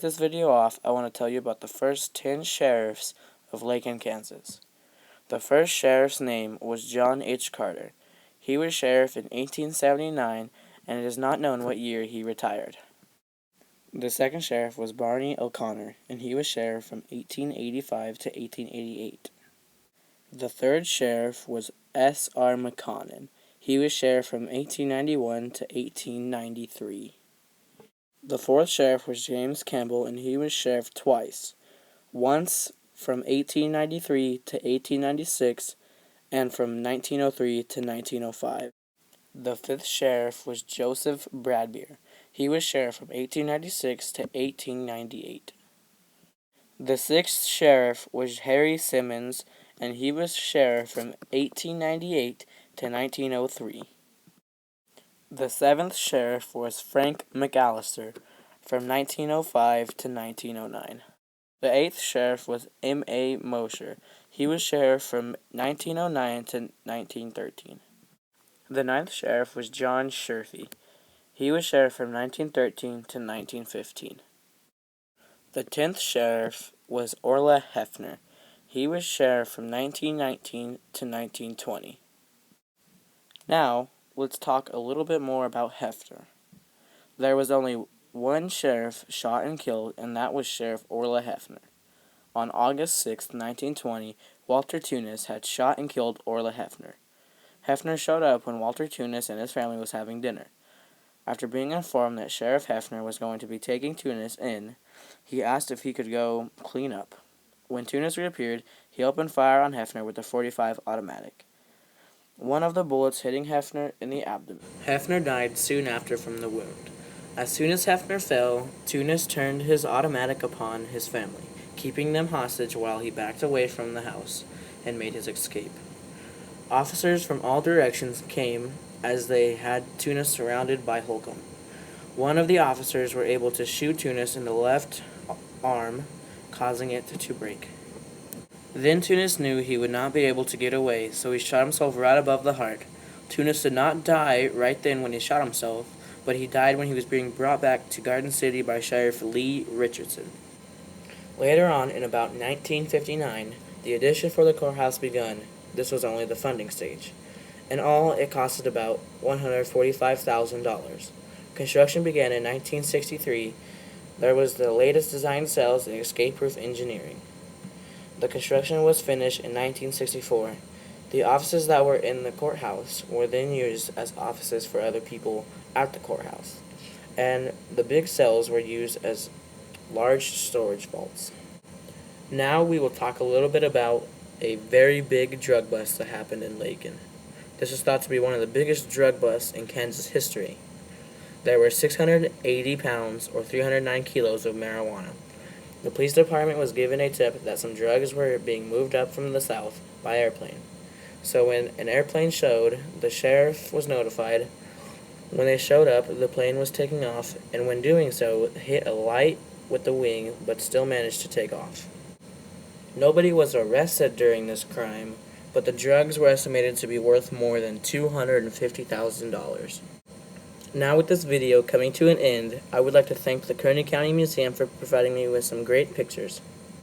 this video off, I want to tell you about the first 10 sheriffs of Lakin, Kansas. The first sheriff's name was John H. Carter. He was sheriff in 1879, and it is not known what year he retired. The second sheriff was Barney O'Connor, and he was sheriff from 1885 to 1888. The third sheriff was S.R. McConnon. He was sheriff from 1891 to 1893. The fourth sheriff was James Campbell, and he was sheriff twice, once from 1893 to 1896 and from 1903 to 1905. The fifth sheriff was Joseph Bradbeer. He was sheriff from 1896 to 1898. The sixth sheriff was Harry Simmons, and he was sheriff from 1898 to 1903. The seventh sheriff was Frank McAllister from 1905 to 1909. The eighth sheriff was M.A. Mosher. He was sheriff from 1909 to 1913. The ninth sheriff was John Sherfy. He was sheriff from 1913 to 1915. The 10th sheriff was Orla Hefner. He was sheriff from 1919 to 1920. Now, let's talk a little bit more about Hefner. There was only one sheriff shot and killed, and that was Sheriff Orla Hefner. On August 6, 1920, Walter Tunis had shot and killed Orla Hefner. Hefner showed up when Walter Tunis and his family was having dinner. After being informed that Sheriff Hefner was going to be taking Tunis in, he asked if he could go clean up. When Tunis reappeared, he opened fire on Hefner with a .45 automatic. One of the bullets hitting Hefner in the abdomen. Hefner died soon after from the wound. As soon as Hefner fell, Tunis turned his automatic upon his family, keeping them hostage while he backed away from the house and made his escape. Officers from all directions came as they had Tunis surrounded by Holcomb. One of the officers were able to shoot Tunis in the left arm, causing it to break. Then Tunis knew he would not be able to get away, so he shot himself right above the heart. Tunis did not die right then when he shot himself, but he died when he was being brought back to Garden City by Sheriff Lee Richardson. Later on, in about 1959, the addition for the courthouse begun. This was only the funding stage. In all, it costed about $145,000. Construction began in 1963. There was the latest design cells in escape-proof engineering. The construction was finished in 1964. The offices that were in the courthouse were then used as offices for other people at the courthouse, and the big cells were used as large storage vaults. Now we will talk a little bit about a very big drug bust that happened in Lakin. This is thought to be one of the biggest drug busts in Kansas history. There were 680 pounds or 309 kilos of marijuana. The police department was given a tip that some drugs were being moved up from the south by airplane. So when an airplane showed, the sheriff was notified. When they showed up, the plane was taking off, and when doing so, hit a light with the wing, but still managed to take off. Nobody was arrested during this crime, but the drugs were estimated to be worth more than $250,000. Now with this video coming to an end, I would like to thank the Kearney County Museum for providing me with some great pictures.